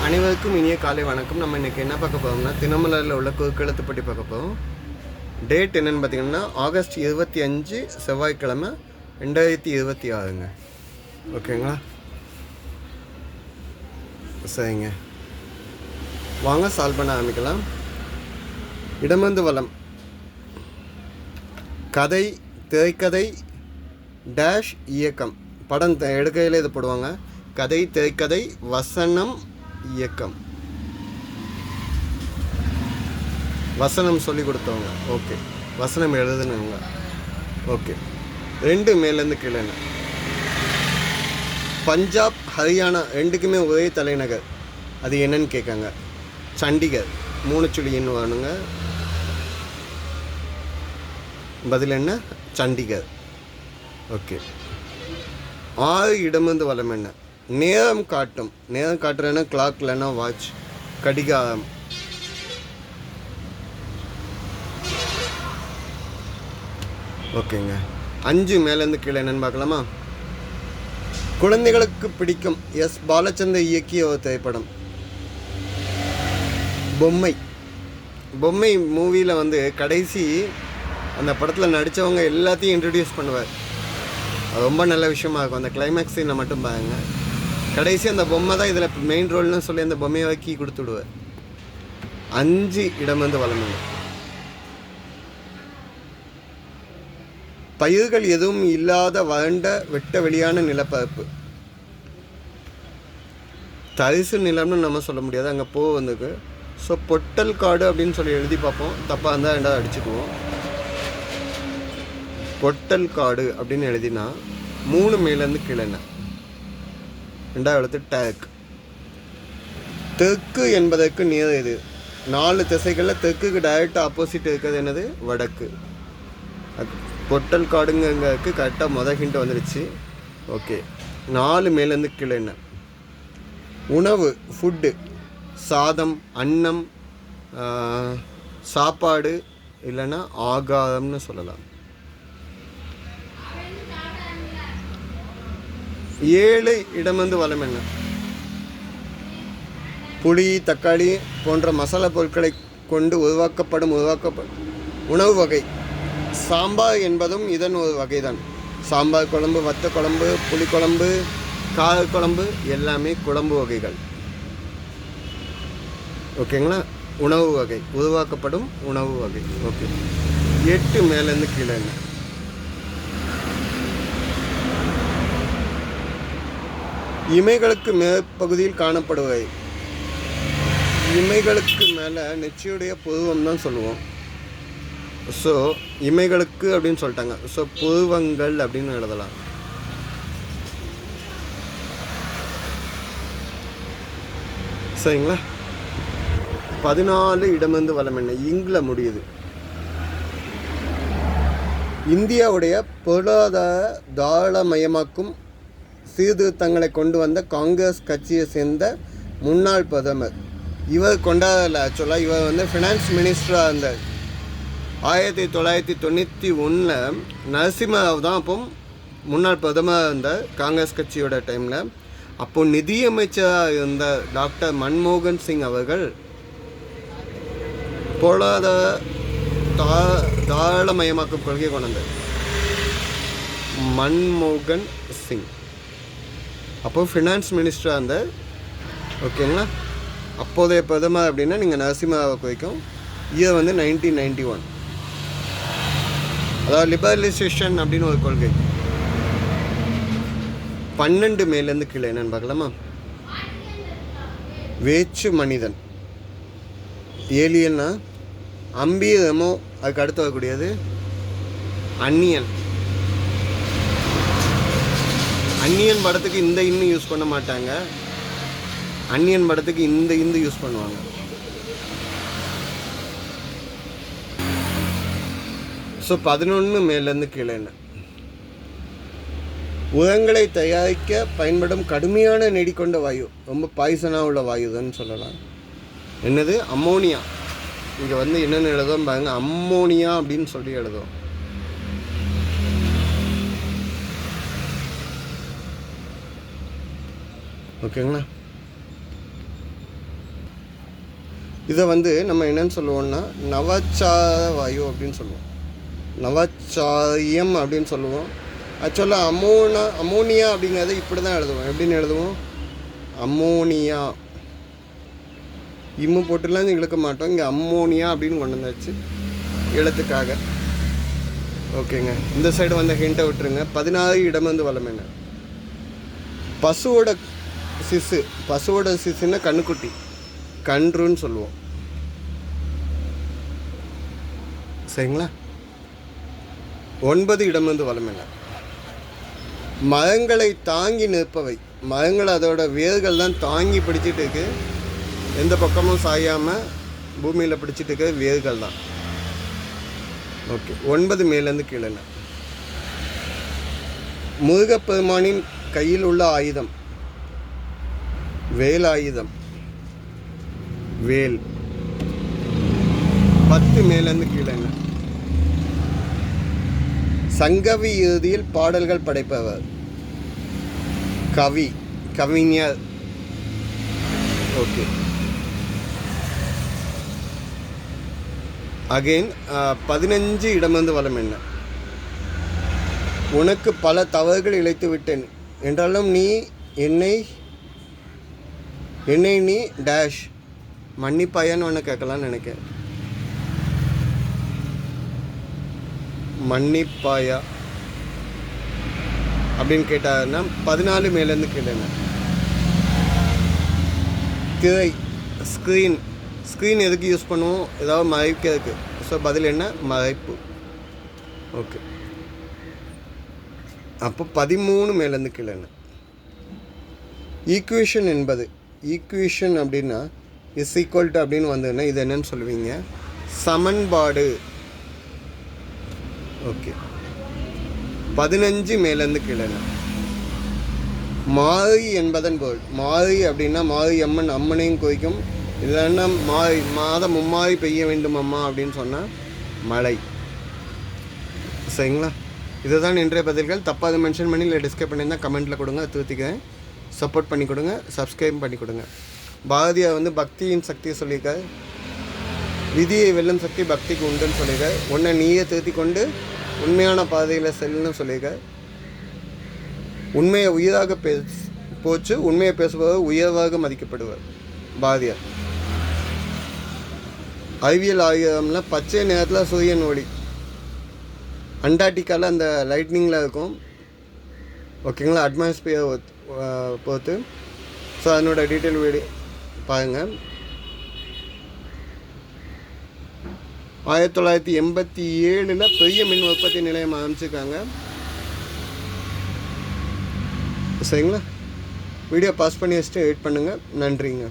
அனைவருக்கும் இனிய காலை வணக்கம். நம்ம இன்றைக்கி என்ன பார்க்க போகிறோம்னா, தினமலரில் உள்ள குறுக்கெழுத்து பற்றி பார்க்க போகிறோம். டேட் என்னென்னு பார்த்தீங்கன்னா ஆகஸ்ட் 25 செவ்வாய்க்கிழமை 2026ங்க. ஓகேங்களா? சரிங்க, வாங்க சால்வ் பண்ண ஆரம்பிக்கலாம். இடமிருந்து வலம். கதை, திரைக்கதை டேஷ் இயக்கம். படம் எடுக்கையில் இது போடுவாங்க. கதை, திரைக்கதை, வசனம், இயக்கம். வசனம் சொல்லி கொடுத்தவங்க. ஓகே, வசனம் எழுதுனவங்க. ஓகே, 2 மேலேருந்து கீழே. பஞ்சாப், ஹரியானா ரெண்டுக்குமே ஒரே தலைநகர். அது என்னன்னு கேட்காங்க. சண்டிகர். 3 சுழின்னு வானுங்க. பதில் என்ன? சண்டிகர். ஓகே. 6 இடமிருந்து வலம் என்ன? நேரம் காட்டும். நேரம் காட்டுறேன்னா கிளாக், இல்லைன்னா வாட்ச், கடிகாரம். ஓகேங்க. 5 மேலேருந்து கீழே என்னன்னு பார்க்கலாமா? குழந்தைகளுக்கு பிடிக்கும். எஸ் பாலச்சந்தர் இயக்கிய ஒரு திரைப்படம். பொம்மை. பொம்மை மூவியில் வந்து கடைசி அந்த படத்தில் நடித்தவங்க எல்லாத்தையும் இன்ட்ரடியூஸ் பண்ணுவார். அது ரொம்ப நல்ல விஷயமா இருக்கும். அந்த கிளைமேக்ஸ் சீனை மட்டும் பாருங்க. கடைசி அந்த பொம்மை தான் இதில் மெயின் ரோல்னு சொல்லி அந்த பொம்மையை வாக்கி கொடுத்துடுவார். 5 இடமிருந்து வளம். பயிர்கள் எதுவும் இல்லாத வறண்ட வெட்ட வெளியான நிலப்பரப்பு. தரிசு நிலம்னு நம்ம சொல்ல முடியாது, அங்கே வந்துருக்கு. ஸோ பொட்டல் காடு அப்படின்னு சொல்லி எழுதி பார்ப்போம். தப்பாக இருந்தால் 2 அடிச்சுக்குவோம். பொட்டல் காடு அப்படின்னு எழுதினா 3 மேலேருந்து கீழே. 2வது எழுத்து டேக். தெற்கு என்பதற்கு நேர் இது. 4 திசைகளில் தெற்குக்கு டைரக்ட் ஆப்போசிட் இருக்கிறது என்னது? வடக்கு. பொட்டல் காடுங்கிறதுக்கு கரெக்டாக ஹிண்ட் வந்துடுச்சு. ஓகே. 4 மேலேருந்து கீழே. உணவு, ஃபுட்டு. சாதம், அன்னம், சாப்பாடு, இல்லைன்னா ஆகாரம்னு சொல்லலாம். 7 இடமிருந்து வலம் என்ன? புளி, தக்காளி போன்ற மசாலா பொருட்களை கொண்டு உருவாக்கப்படும் உணவு வகை. சாம்பார் என்பதும் இதன் ஒரு வகை தான். சாம்பார் குழம்பு, வத்த குழம்பு, புளிக்குழம்பு, காரக்குழம்பு எல்லாமே குழம்பு வகைகள். ஓகேங்களா? உணவு வகை, உருவாக்கப்படும் உணவு வகை. ஓகே. 8 மேலேருந்து கீழே. இமைகளுக்கு மேற்பகுதியில் காணப்படுவை. இமைகளுக்கு மேலே நெச்சியுடைய புருவம் தான் சொல்லுவோம். ஸோ இமைகளுக்கு அப்படின்னு சொல்லிட்டாங்க. ஸோ புருவங்கள் அப்படின்னு எழுதலாம். சரிங்களா? 14 இடமிருந்து வலம் என்ன? இங்கில் முடியுது. இந்தியாவுடைய பொருளாதார தாராளமயமாக்கும் சீர்திருத்தங்களை கொண்டு வந்த காங்கிரஸ் கட்சியை சேர்ந்த முன்னாள் பிரதமர். இவர் கொண்டாடல. ஆக்சுவலாக இவர் வந்து ஃபினான்ஸ் மினிஸ்டராக இருந்தார். 1991 நரசிம்மராவ் தான் அப்போ முன்னாள் பிரதமராக இருந்தார் காங்கிரஸ் கட்சியோட டைமில். அப்போது நிதியமைச்சராக இருந்த டாக்டர் மன்மோகன் சிங் அவர்கள் பொருளாதார தாராளமயமாக்கும் கொள்கை கொண்டு வந்தார். மன்மோகன் சிங் அப்போது ஃபினான்ஸ் மினிஸ்டராக இருந்தார். ஓகேங்களா? அப்போதைய பிரதமர் அப்படின்னா நீங்கள் நரசிம்மராவை குறிக்கும். இயர் வந்து 1991. அதாவது லிபரலைசேஷன் அப்படின்னு ஒரு கொள்கை. 12 மேலேருந்து கீழே என்னன்னு பார்க்கலாமா? வேற்று மனிதன். ஏலியன்னா அம்பி, ரெமோ. அதுக்கு அடுத்து வரக்கூடியது அந்நியன். அந்நியன் படத்துக்கு இந்த இன்னும் யூஸ் பண்ண மாட்டாங்க. அந்நியன் படத்துக்கு இந்த யூஸ் பண்ணுவாங்க. ஸோ 11 மேலேருந்து கீழே. உரங்களை தயாரிக்க பயன்படும் கடுமையான நெடி கொண்ட வாயு. ரொம்ப பாய்சனாக உள்ள வாயு தான் சொல்லலாம். என்னது? அம்மோனியா. இங்கே வந்து என்னென்ன எழுதும் பாருங்க. அம்மோனியா அப்படின்னு சொல்லி எழுதும். ஓகேங்களா? இதை வந்து நம்ம என்னன்னு சொல்லுவோம்னா நவச்சார வாயு அப்படின்னு சொல்லுவோம். நவச்சாரியம் அப்படின்னு சொல்லுவோம். ஆக்சுவலாக அமோனியா அப்படிங்கிறத இப்படி தான் எழுதுவோம். எப்படின்னு எழுதுவோம்? அம்மோனியா. இம்மு போட்டுலாம் இழுக்க மாட்டோம். இங்கே அம்மோனியா அப்படின்னு கொண்டு வந்தாச்சு எழுத்துக்காக. ஓகேங்க, இந்த சைடு வந்த ஹிண்ட்டை விட்டுருங்க. 16 இடம் வந்து வளம் என்ன? பசுவோட சிசு. பசுவோட சிசுன்னா கண்ணுக்குட்டி, கன்றுன்னு சொல்லுவோம். சரிங்களா? 9 இடம் வந்து வளம் என்ன? மரங்களை தாங்கி நிற்பவை. மரங்கள் அதோட வேர்கள் தான் தாங்கி பிடிச்சிட்டு இருக்கு. எந்த பக்கமும் சாயாமல் பூமியில் பிடிச்சிட்டு இருக்க வேர்கள் தான். ஓகே, 9 மேலேருந்து கீழே. முருகப்பெருமானின் கையில் உள்ள ஆயுதம் வேலாயுதம், வேல். 10 மேலேருந்து கீழே. சங்கவி இறுதியில் பாடல்கள் படைப்பவர் கவி, கவிஞர். ஓகே, அகெயின் 15 இடம் வந்து வளம் என்ன? உனக்கு பல தவறுகள் இழைத்து விட்டேன் என்றாலும் நீ என்னை நீ டேஷ் மன்னிப்பாயான்னு ஒன்று கேட்கலான்னு நினைக்கிறேன். மன்னிப்பாயா அப்படின்னு கேட்டாருன்னா 14 மேலேருந்து கேட்டேன். திரை, ஸ்க்ரீன் எதுக்கு யூஸ் பண்ணுவோம்? ஏதாவது மறைக்கிறதுக்கு. ஸோ பதில் என்ன? மறைப்பு. ஓகே, அப்போ 13 மேலேருந்து கீழே. ஈக்குவேஷன் என்பது, ஈக்குவேஷன் அப்படின்னா இஸ் ஈக்குவல் டு அப்படின்னு வந்ததுன்னா இது என்னன்னு சொல்லுவீங்க? சமன்பாடு. ஓகே, 15 மேலேருந்து கீழே. மாறி என்பதன் பொருள். மாறி அப்படின்னா மாறி அம்மனையும் குறிக்கும். இல்லைன்னா மாதம் மும்மாறி பெய்ய வேண்டும் அம்மா அப்படின்னு சொன்னால் மழை. சரிங்களா? இதுதான் இன்றைய பதில்கள். தப்பாக மென்ஷன் பண்ணி இல்லை டிஸ்கிரைப் பண்ணியிருந்தால் கமெண்ட்டில் கொடுங்க, திருத்திக்கிறேன். சப்போர்ட் பண்ணி கொடுங்க, சப்ஸ்கிரைப் பண்ணி கொடுங்க. பாரதியார் வந்து பக்தியின் சக்தியை சொல்லியிருக்கார். விதியை வெல்லும் சக்தி பக்திக்கு உண்டுன்னு சொல்லியிருக்கார். உன்னை நீயே திருத்தி கொண்டு உண்மையான பாதையில் செல்லுன்னு சொல்லியிருக்கார். உண்மையை உயிராக போச்சு, உண்மையை பேசுபவர் உயர்வாக மதிக்கப்படுவார். பாரதியார். அறிவியல் ஆயுதம்ல பச்சை நேரத்தில் சூரியன் ஒளி. அண்டார்டிகாவில் அந்த லைட்னிங்கில் இருக்கும். ஓகேங்களா? அட்மாஸ்பியர் பொறுத்து. ஸோ அதனோட டீட்டெயில் வீடியோ பாருங்கள். 1987 பெரிய மின் உற்பத்தி நிலையம் ஆரம்பிச்சிருக்காங்க. சரிங்களா? வீடியோ பாஸ் பண்ணி வச்சுட்டு வெயிட் பண்ணுங்கள். நன்றிங்க.